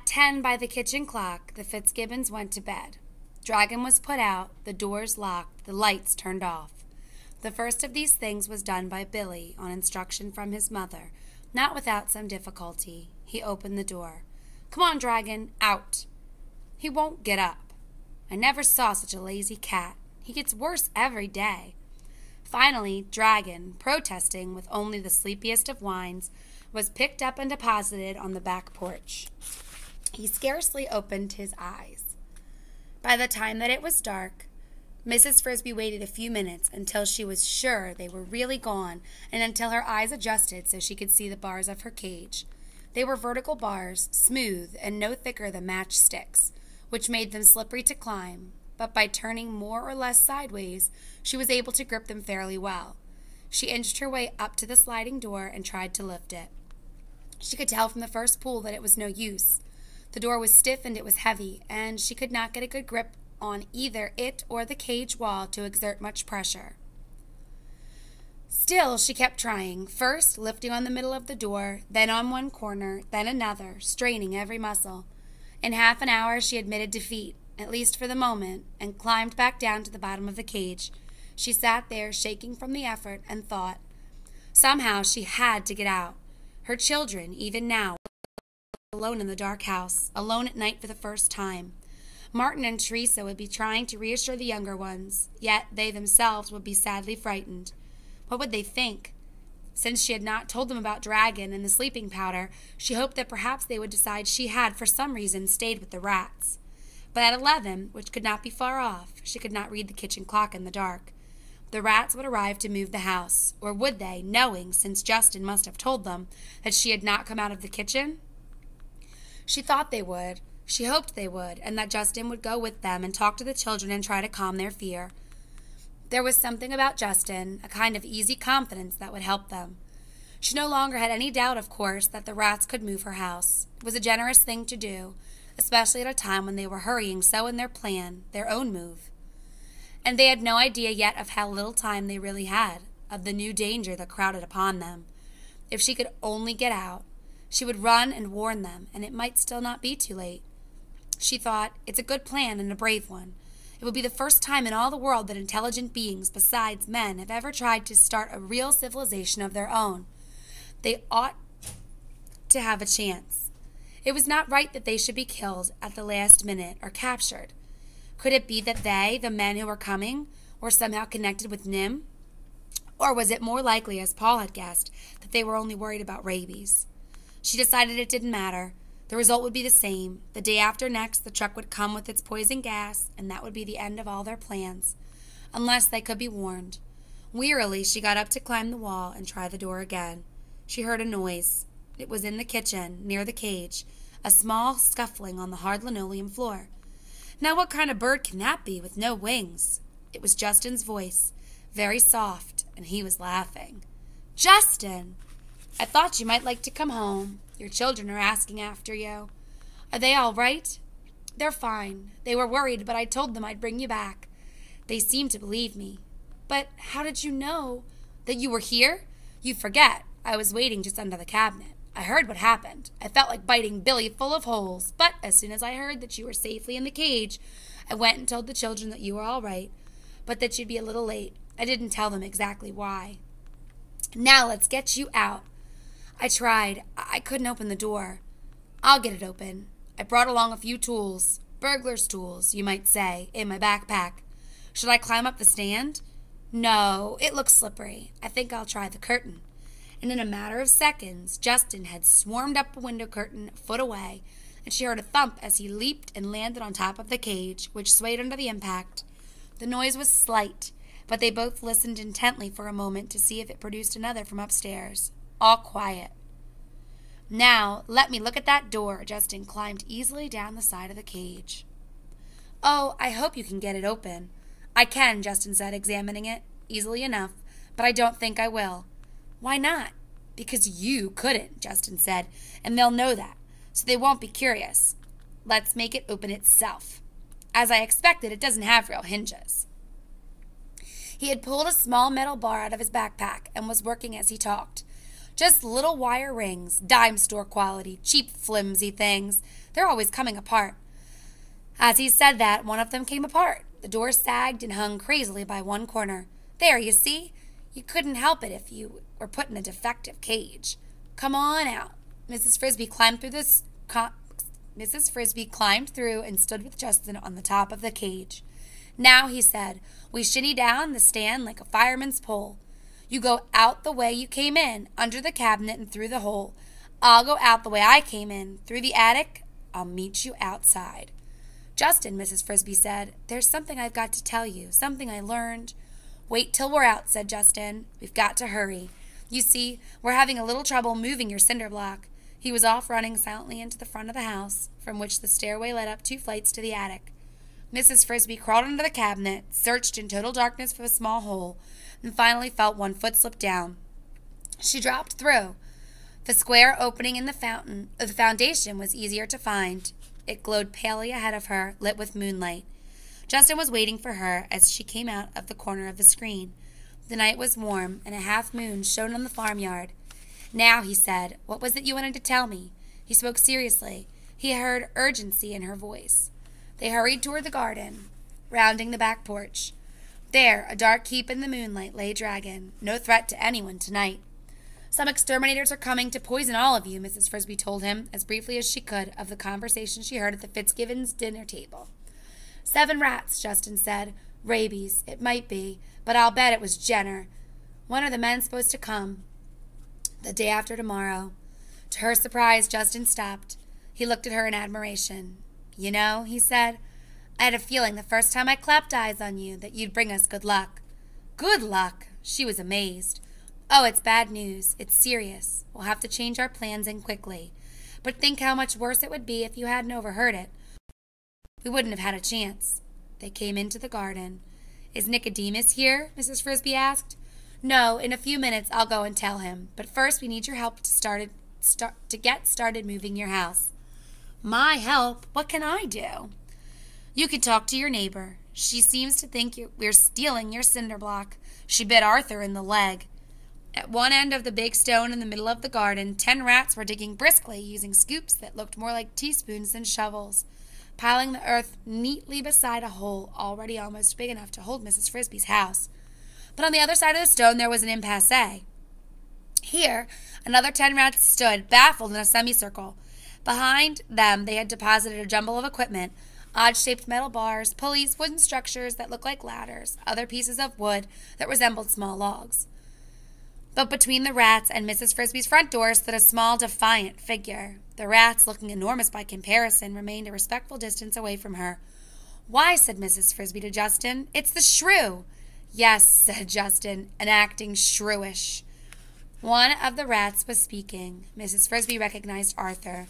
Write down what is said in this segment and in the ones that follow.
10 by the kitchen clock, the Fitzgibbons went to bed. Dragon was put out, the doors locked, the lights turned off. The first of these things was done by Billy on instruction from his mother, not without some difficulty. He opened the door. "Come on, Dragon, out." "He won't get up." "I never saw such a lazy cat. He gets worse every day." Finally, Dragon, protesting with only the sleepiest of whines, was picked up and deposited on the back porch. He scarcely opened his eyes. By the time that it was dark, Mrs. Frisby waited a few minutes until she was sure they were really gone and until her eyes adjusted so she could see the bars of her cage. They were vertical bars, smooth and no thicker than matchsticks, which made them slippery to climb, but by turning more or less sideways, she was able to grip them fairly well. She inched her way up to the sliding door and tried to lift it. She could tell from the first pull that it was no use. The door was stiff and it was heavy, and she could not get a good grip on either it or the cage wall to exert much pressure. Still, she kept trying, first lifting on the middle of the door, then on one corner, then another, straining every muscle. In half an hour she admitted defeat, at least for the moment, and climbed back down to the bottom of the cage. She sat there, shaking from the effort, and thought. Somehow she had to get out. Her children, even now, were alone in the dark house, alone at night for the first time. Martin and Teresa would be trying to reassure the younger ones, yet they themselves would be sadly frightened. What would they think? Since she had not told them about Dragon and the sleeping powder, she hoped that perhaps they would decide she had, for some reason, stayed with the rats. But at 11, which could not be far off, she could not read the kitchen clock in the dark. The rats would arrive to move the house, or would they, knowing, since Justin must have told them, that she had not come out of the kitchen? She thought they would. She hoped they would, and that Justin would go with them and talk to the children and try to calm their fear. There was something about Justin, a kind of easy confidence that would help them. She no longer had any doubt, of course, that the rats could move her house. It was a generous thing to do, especially at a time when they were hurrying so in their plan, their own move. And they had no idea yet of how little time they really had, of the new danger that crowded upon them. If she could only get out, she would run and warn them, and it might still not be too late. She thought, it's a good plan and a brave one. It will be the first time in all the world that intelligent beings besides men have ever tried to start a real civilization of their own. They ought to have a chance. It was not right that they should be killed at the last minute or captured. Could it be that they, the men who were coming, were somehow connected with NIMH? Or was it more likely, as Paul had guessed, that they were only worried about rabies? She decided it didn't matter. The result would be the same. The day after next, the truck would come with its poison gas, and that would be the end of all their plans, unless they could be warned. Wearily, she got up to climb the wall and try the door again. She heard a noise. It was in the kitchen, near the cage, a small scuffling on the hard linoleum floor. Now what kind of bird can that be with no wings? It was Justin's voice, very soft, and he was laughing. "Justin! I thought you might like to come home. Your children are asking after you. Are they all right?" "They're fine. They were worried, but I told them I'd bring you back. They seem to believe me." "But how did you know that you were here? You forget. I was waiting just under the cabinet. I heard what happened. I felt like biting Billy full of holes, but as soon as I heard that you were safely in the cage, I went and told the children that you were all right, but that you'd be a little late. I didn't tell them exactly why. Now let's get you out." "I tried. I couldn't open the door." "I'll get it open. I brought along a few tools, burglar's tools, you might say, in my backpack. Should I climb up the stand?" "No, it looks slippery. I think I'll try the curtain." And in a matter of seconds, Justin had swarmed up a window curtain a foot away, and she heard a thump as he leaped and landed on top of the cage, which swayed under the impact. The noise was slight, but they both listened intently for a moment to see if it produced another from upstairs. All quiet. "Now, let me look at that door." Justin climbed easily down the side of the cage. "Oh, I hope you can get it open." "I can," Justin said, examining it. "Easily enough, but I don't think I will." "Why not?" "Because you couldn't," Justin said, "and they'll know that, so they won't be curious. Let's make it open itself. As I expected, it doesn't have real hinges." He had pulled a small metal bar out of his backpack and was working as he talked. Just little wire rings, dime store quality, cheap flimsy things. They're always coming apart. As he said that, one of them came apart. The door sagged and hung crazily by one corner. There, you see? You couldn't help it if you were put in a defective cage. Come on out. Mrs. Frisby climbed through and stood with Justin on the top of the cage. Now, he said, we shinny down the stand like a fireman's pole. You go out the way you came in, under the cabinet and through the hole. I'll go out the way I came in, through the attic. I'll meet you outside. Justin, Mrs. Frisby said, there's something I've got to tell you, something I learned. Wait till we're out, said Justin. We've got to hurry. You see, we're having a little trouble moving your cinder block. He was off running silently into the front of the house, from which the stairway led up 2 flights to the attic. Mrs. Frisby crawled under the cabinet, searched in total darkness for the small hole, and finally felt one foot slip down. She dropped through. The square opening in the foundation was easier to find. It glowed palely ahead of her, lit with moonlight. Justin was waiting for her as she came out of the corner of the screen. The night was warm, and a half-moon shone on the farmyard. Now, he said, what was it you wanted to tell me? He spoke seriously. He heard urgency in her voice. They hurried toward the garden, rounding the back porch. There, a dark heap in the moonlight lay dragging. No threat to anyone tonight. Some exterminators are coming to poison all of you, Mrs. Frisby told him, as briefly as she could, of the conversation she heard at the Fitzgibbons' dinner table. 7 rats, Justin said. Rabies, it might be, but I'll bet it was Jenner. When are the men supposed to come? The day after tomorrow. To her surprise, Justin stopped. He looked at her in admiration. You know, he said, I had a feeling the first time I clapped eyes on you that you'd bring us good luck. Good luck? She was amazed. Oh, it's bad news. It's serious. We'll have to change our plans and quickly. But think how much worse it would be if you hadn't overheard it. We wouldn't have had a chance. They came into the garden. Is Nicodemus here? Mrs. Frisby asked. No, in a few minutes I'll go and tell him. But first we need your help to get started moving your house. My help? What can I do? You could talk to your neighbor. She seems to think we're stealing your cinder block. She bit Arthur in the leg. At one end of the big stone in the middle of the garden, 10 rats were digging briskly, using scoops that looked more like teaspoons than shovels, piling the earth neatly beside a hole already almost big enough to hold Mrs. Frisby's house. But on the other side of the stone there was an impasse. Here, another 10 rats stood, baffled in a semicircle. Behind them they had deposited a jumble of equipment, odd-shaped metal bars, pulleys, wooden structures that looked like ladders, other pieces of wood that resembled small logs. But between the rats and Mrs. Frisby's front door stood a small, defiant figure. The rats, looking enormous by comparison, remained a respectful distance away from her. Why, said Mrs. Frisby to Justin, it's the shrew. Yes, said Justin, and acting shrewish. One of the rats was speaking. Mrs. Frisby recognized Arthur.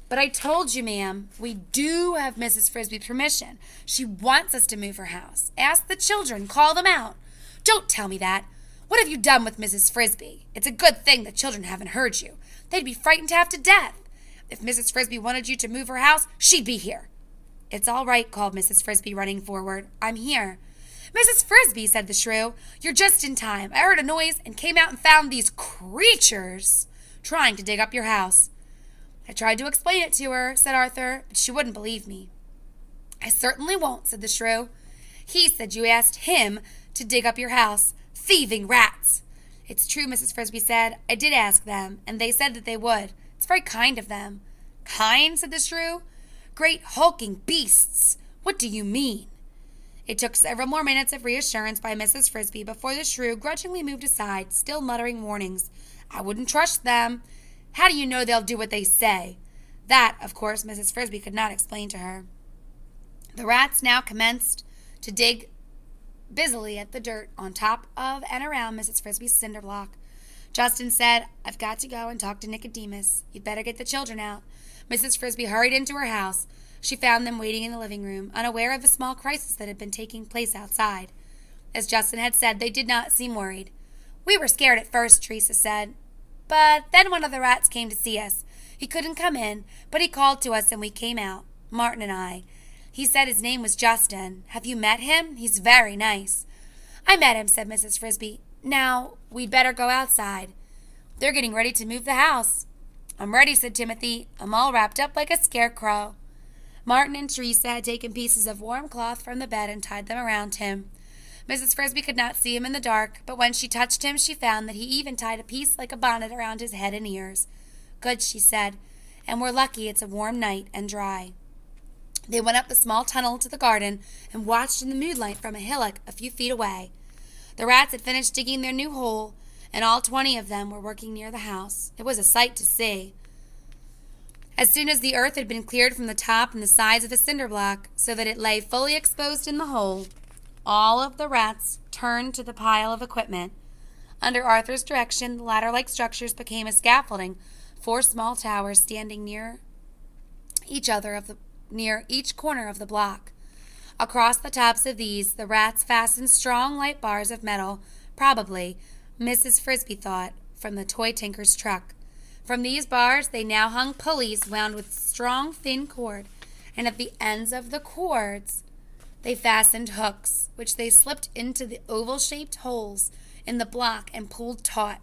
But I told you, ma'am, we do have Mrs. Frisby's permission. She wants us to move her house. Ask the children. Call them out. Don't tell me that. What have you done with Mrs. Frisby? It's a good thing the children haven't heard you. They'd be frightened half to death. If Mrs. Frisby wanted you to move her house, she'd be here. It's all right, called Mrs. Frisby, running forward. I'm here. Mrs. Frisby, said the shrew, you're just in time. I heard a noise and came out and found these creatures trying to dig up your house. I tried to explain it to her, said Arthur, but she wouldn't believe me. I certainly won't, said the shrew. He said you asked him to dig up your house. Thieving rats! It's true, Mrs. Frisby said. I did ask them, and they said that they would. It's very kind of them. Kind, said the shrew. Great hulking beasts! What do you mean? It took several more minutes of reassurance by Mrs. Frisby before the shrew grudgingly moved aside, still muttering warnings. I wouldn't trust them. How do you know they'll do what they say? That, of course, Mrs. Frisby could not explain to her. The rats now commenced to dig busily at the dirt on top of and around Mrs. Frisby's cinder block. Justin said, I've got to go and talk to Nicodemus. You'd better get the children out. Mrs. Frisby hurried into her house. She found them waiting in the living room, unaware of the small crisis that had been taking place outside. As Justin had said, they did not seem worried. We were scared at first, Teresa said. But then one of the rats came to see us. He couldn't come in, but he called to us and we came out, Martin and I. He said his name was Justin. Have you met him? He's very nice. I met him, said Mrs. Frisby. Now, we'd better go outside. They're getting ready to move the house. I'm ready, said Timothy. I'm all wrapped up like a scarecrow. Martin and Teresa had taken pieces of warm cloth from the bed and tied them around him. Mrs. Frisby could not see him in the dark, but when she touched him, she found that he even tied a piece like a bonnet around his head and ears. Good, she said, and we're lucky it's a warm night and dry. They went up the small tunnel to the garden and watched in the moonlight from a hillock a few feet away. The rats had finished digging their new hole, and all 20 of them were working near the house. It was a sight to see. As soon as the earth had been cleared from the top and the sides of the cinder block, so that it lay fully exposed in the hole, all of the rats turned to the pile of equipment. Under Arthur's direction, the ladder-like structures became a scaffolding, 4 small towers standing near each corner of the block. Across the tops of these, the rats fastened strong, light bars of metal, probably, Mrs. Frisby thought, from the toy tinker's truck. From these bars, they now hung pulleys wound with strong, thin cord, and at the ends of the cords, they fastened hooks, which they slipped into the oval-shaped holes in the block and pulled taut.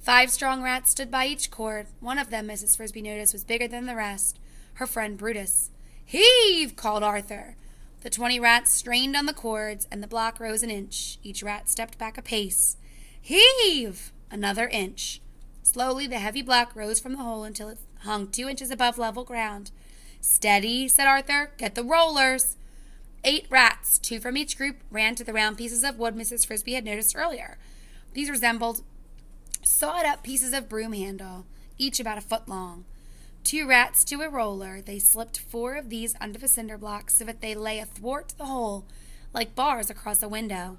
5 strong rats stood by each cord. One of them, Mrs. Frisby noticed, was bigger than the rest, her friend Brutus. "Heave!" called Arthur. The 20 rats strained on the cords, and the block rose an inch. Each rat stepped back a pace. "Heave!" Another inch. Slowly, the heavy block rose from the hole until it hung 2 inches above level ground. "Steady," said Arthur. "Get the rollers." 8 rats, 2 from each group, ran to the round pieces of wood Mrs. Frisby had noticed earlier. These resembled sawed-up pieces of broom handle, each about a foot long. 2 rats to a roller, they slipped 4 of these under the cinder blocks so that they lay athwart the hole, like bars across a window.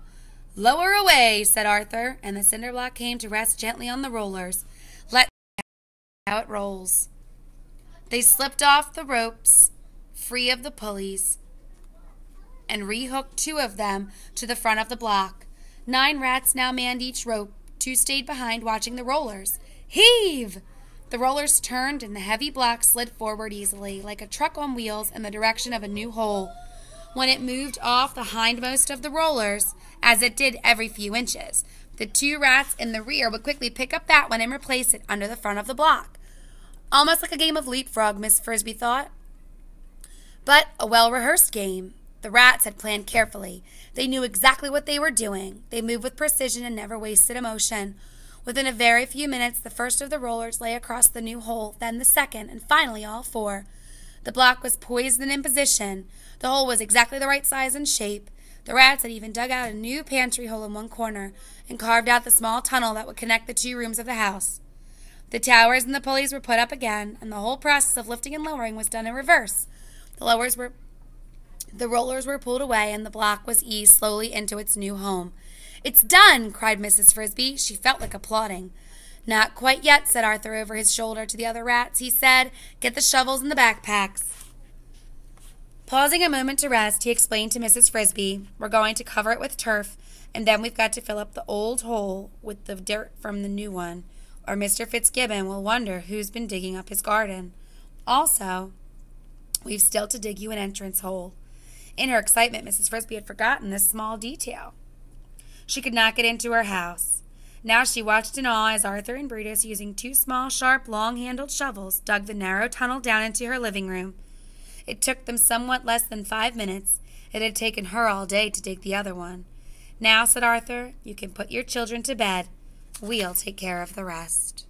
"Lower away," said Arthur, and the cinder block came to rest gently on the rollers. "Let's see how it rolls." They slipped off the ropes, free of the pulleys, and rehooked 2 of them to the front of the block. 9 rats now manned each rope. 2 stayed behind watching the rollers. "Heave!" The rollers turned and the heavy block slid forward easily, like a truck on wheels in the direction of a new hole. When it moved off the hindmost of the rollers, as it did every few inches, the 2 rats in the rear would quickly pick up that one and replace it under the front of the block. Almost like a game of leapfrog, Miss Frisby thought. But a well-rehearsed game. The rats had planned carefully. They knew exactly what they were doing. They moved with precision and never wasted a motion. Within a very few minutes, the first of the rollers lay across the new hole, then the second, and finally all 4. The block was poised and in position. The hole was exactly the right size and shape. The rats had even dug out a new pantry hole in one corner and carved out the small tunnel that would connect the 2 rooms of the house. The towers and the pulleys were put up again, and the whole process of lifting and lowering was done in reverse. The rollers were pulled away, and the block was eased slowly into its new home. "It's done!" cried Mrs. Frisby. She felt like applauding. "Not quite yet," said Arthur over his shoulder to the other rats. He said, "Get the shovels and the backpacks." Pausing a moment to rest, he explained to Mrs. Frisby, "We're going to cover it with turf, and then we've got to fill up the old hole with the dirt from the new one, or Mr. Fitzgibbon will wonder who's been digging up his garden. Also, we've still to dig you an entrance hole." In her excitement, Mrs. Frisby had forgotten this small detail. She could not get into her house. Now she watched in awe as Arthur and Brutus, using 2 small, sharp, long-handled shovels, dug the narrow tunnel down into her living room. It took them somewhat less than 5 minutes. It had taken her all day to dig the other one. "Now," said Arthur, "you can put your children to bed. We'll take care of the rest."